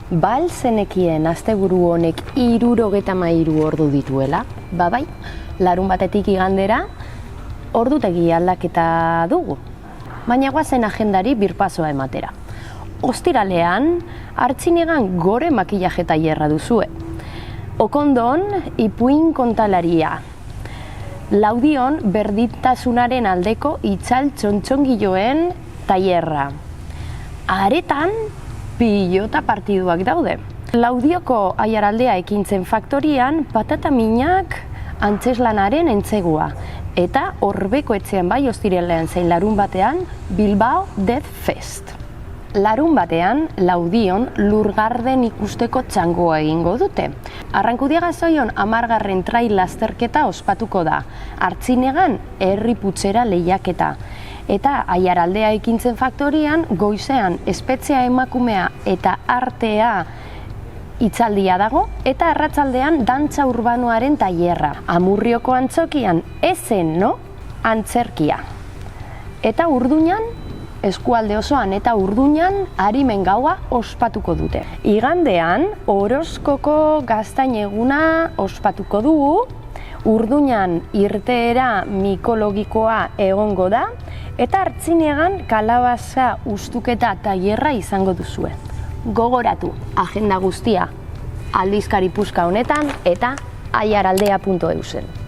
Bal zenekien asteburu honek 73 ordu dituela? Bai, larun batetik igandera ordutegi aldaketa dugu. Baina guazen agendari birpasoa ematera. Ostiralean, Artzinegan gore makillaje tailerra duzue. Okondon, ipuin kontalaria. Laudion, berdintasunaren aldeko itzal txontxongiloen tailerra. Aretan, pilota partiduak daude. Laudioko Aiaraldea ekintzen faktorian patata minak antzeslanaren entzegua. Eta Orbeko etxean bai ostiralean zein larun batean Bilbao Death Fest. Larun batean, Laudion lurgarden ikusteko txangoa egingo dute. Arrankudiaga Zoion 10. trail lasterketa ospatuko da. Artzinegan herri putxera lehiaketa. Eta Aiaraldea ekintzen faktorian goizean espetzea emakumea eta artea hitzaldia dago, eta arratsaldean dantza urbanoaren tailerra. Amurrioko antzokian ezen, antzerkia. Eta Urduñan, eskualde osoan eta Urduñan arimen gaua ospatuko dute. Igandean, Orozkoko gaztain eguna ospatuko dugu, Urduñan irteera mikologikoa egongo da, eta Artzinegan kalabaza ustuketa tailerra izango duzue. Gogoratu, agenda guztia aldizkari puska honetan eta aiaraldea.eusen.